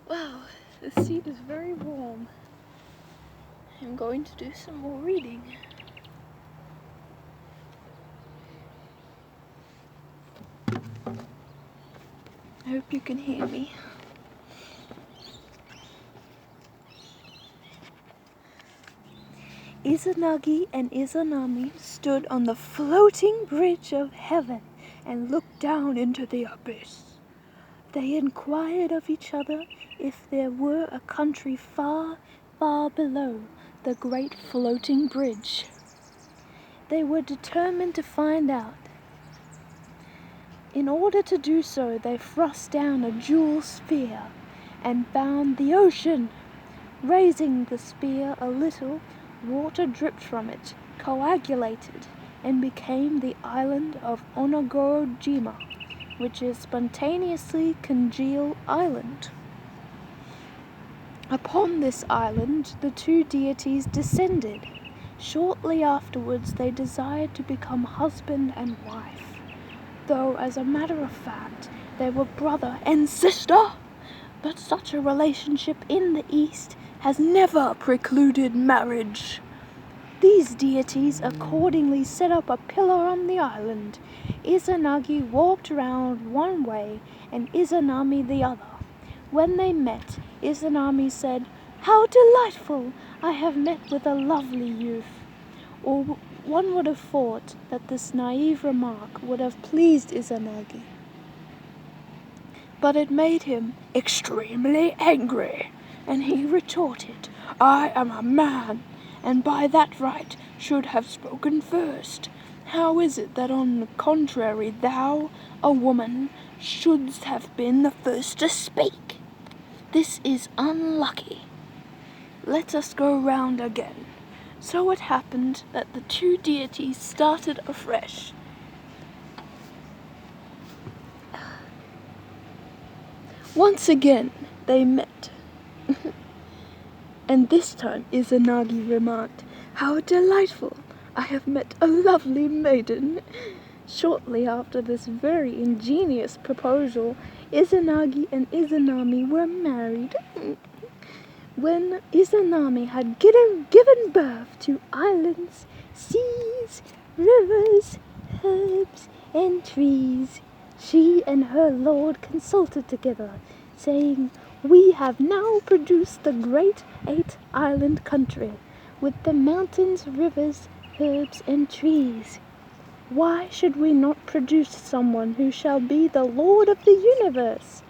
Wow, the seat is very warm. I'm going to do some more reading. I hope you can hear me. Izanagi and Izanami stood on the floating bridge of heaven and looked down into the abyss. They inquired of each other if there were a country far, far below the great floating bridge. They were determined to find out. In order to do so, they thrust down a jewel spear and bound the ocean. Raising the spear a little, water dripped from it, coagulated, and became the island of Onogorojima, which is spontaneously congeal island. Upon this island the two deities descended. Shortly afterwards they desired to become husband and wife, though as a matter of fact they were brother and sister. But such a relationship in the East has never precluded marriage. These deities accordingly set up a pillar on the island. Izanagi walked around one way and Izanami the other. When they met, Izanami said, "How delightful! I have met with a lovely youth." Or one would have thought that this naive remark would have pleased Izanagi. But it made him extremely angry, and he retorted, "I am a man, and by that right should have spoken first. How is it that on the contrary thou, a woman, shouldst have been the first to speak? This is unlucky. Let us go round again." So it happened that the two deities started afresh. Once again they met. And this time Izanagi remarked, "How delightful! I have met a lovely maiden." Shortly after this very ingenious proposal, Izanagi and Izanami were married. When Izanami had given birth to islands, seas, rivers, herbs, and trees, she and her lord consulted together, saying, "We have now produced the great 8-island country, with the mountains, rivers, herbs, and trees. Why should we not produce someone who shall be the lord of the universe?"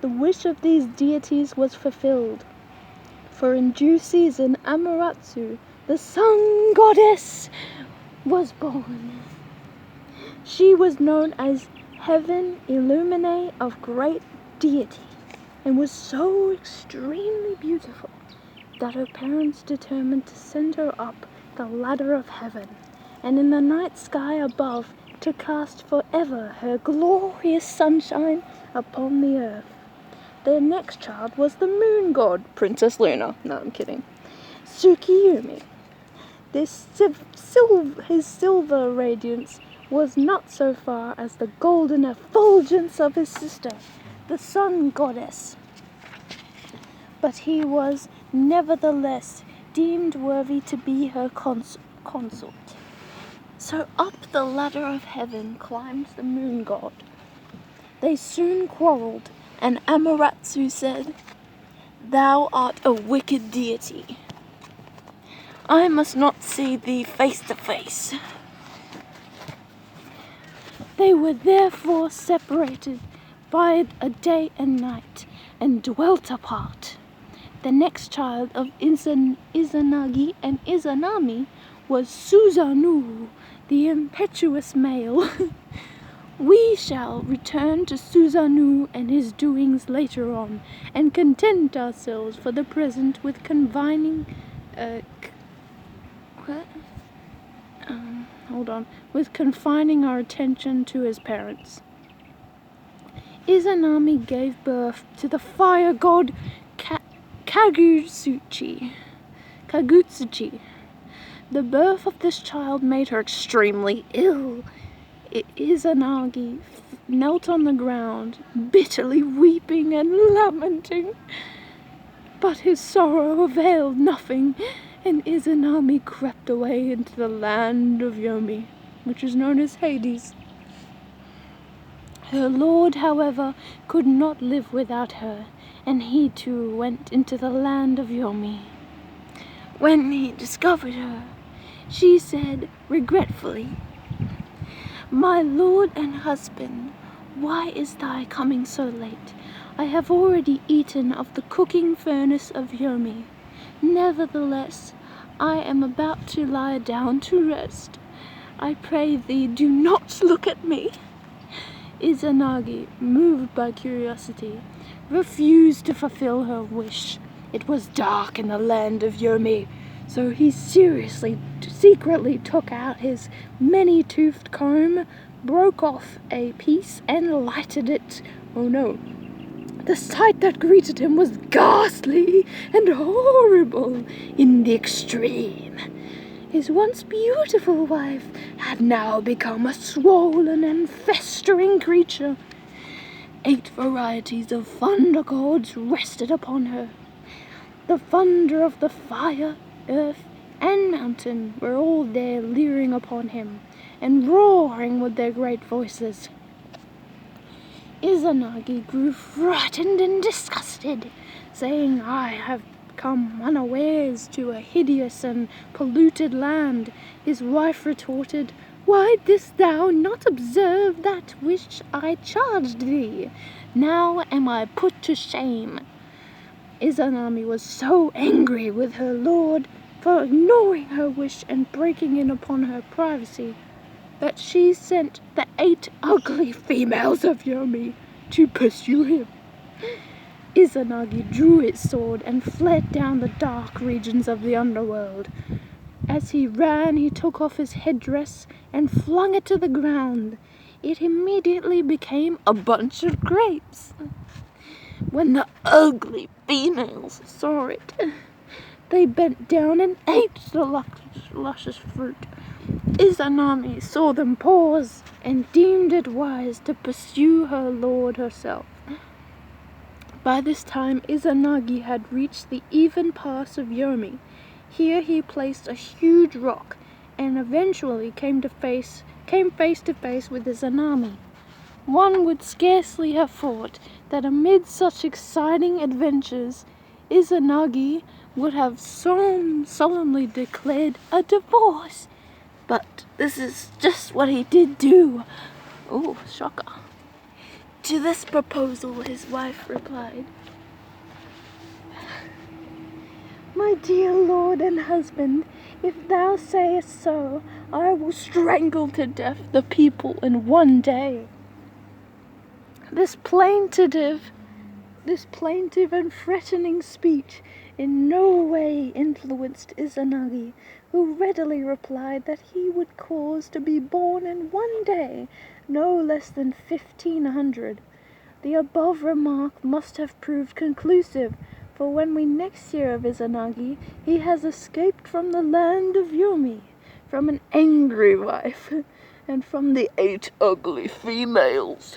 The wish of these deities was fulfilled, for in due season Amaterasu, the sun goddess, was born. She was known as Heaven Illumine of great deity, and was so extremely beautiful that her parents determined to send her up the ladder of heaven, and in the night sky above to cast forever her glorious sunshine upon the earth. Their next child was the moon god, Princess Luna. No, I'm kidding. Tsukiyumi. His silver radiance was not so far as the golden effulgence of his sister, the sun goddess. But he was nevertheless deemed worthy to be her consort. So up the ladder of heaven climbed the moon god. They soon quarrelled, and Amaterasu said, "Thou art a wicked deity. I must not see thee face to face." They were therefore separated by a day and night, and dwelt apart. The next child of Izanagi and Izanami was Susanoo, the impetuous male. We shall return to Susanoo and his doings later on, and content ourselves for the present with confining our attention to his parents. Izanami gave birth to the fire god Kagutsuchi. The birth of this child made her extremely ill. Izanagi knelt on the ground, bitterly weeping and lamenting. But his sorrow availed nothing, and Izanami crept away into the land of Yomi, which is known as Hades. Her lord, however, could not live without her, and he too went into the land of Yomi. When he discovered her, she said regretfully, "My lord and husband, why is thy coming so late? I have already eaten of the cooking furnace of Yomi. Nevertheless, I am about to lie down to rest. I pray thee, do not look at me." Izanagi, moved by curiosity, refused to fulfill her wish. It was dark in the land of Yomi, so he secretly took out his many-toothed comb, broke off a piece, and lighted it. Oh no. The sight that greeted him was ghastly and horrible in the extreme. His once beautiful wife had now become a swollen and festering creature. 8 varieties of thunder gods rested upon her. The thunder of the fire, earth, and mountain were all there leering upon him, and roaring with their great voices. Izanagi grew frightened and disgusted, saying, "I have come unawares to a hideous and polluted land." His wife retorted, "Why didst thou not observe that which I charged thee? Now am I put to shame." Izanami was so angry with her lord for ignoring her wish and breaking in upon her privacy that she sent the 8 ugly females of Yomi to pursue him. Izanagi drew his sword and fled down the dark regions of the underworld. As he ran, he took off his headdress and flung it to the ground. It immediately became a bunch of grapes. When the ugly females saw it, they bent down and ate the luscious fruit. Izanami saw them pause and deemed it wise to pursue her lord herself. By this time, Izanagi had reached the even pass of Yomi. Here he placed a huge rock and eventually came face to face with Izanami. One would scarcely have thought that amid such exciting adventures, Izanagi would have solemnly declared a divorce. But this is just what he did do. Oh, shocker. To this proposal, his wife replied, "My dear lord and husband, if thou sayest so, I will strangle to death the people in one day." This plaintive and threatening speech in no way influenced Izanagi, who readily replied that he would cause to be born in one day no less than 1,500. The above remark must have proved conclusive, for when we next hear of Izanagi, he has escaped from the land of Yomi, from an angry wife, and from the 8 ugly females.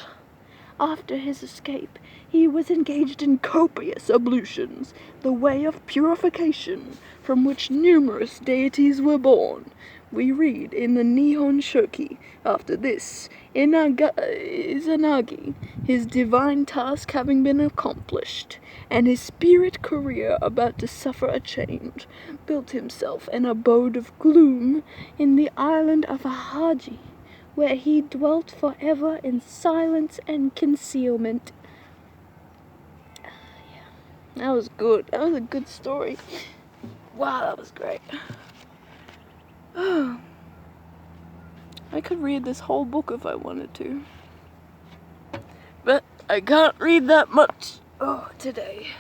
After his escape, he was engaged in copious ablutions, the way of purification, from which numerous deities were born. We read in the Nihon Shoki, after this, Izanagi, his divine task having been accomplished, and his spirit career about to suffer a change, built himself an abode of gloom in the island of Ahaji, where he dwelt forever in silence and concealment. Yeah, that was good. That was a good story. Wow, that was great. Oh, I could read this whole book if I wanted to. But I can't read that much today.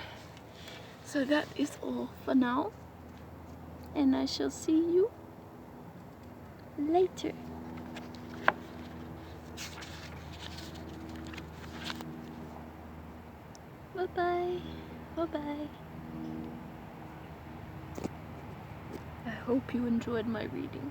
So that is all for now. And I shall see you later. Bye-bye. Bye-bye. I hope you enjoyed my reading.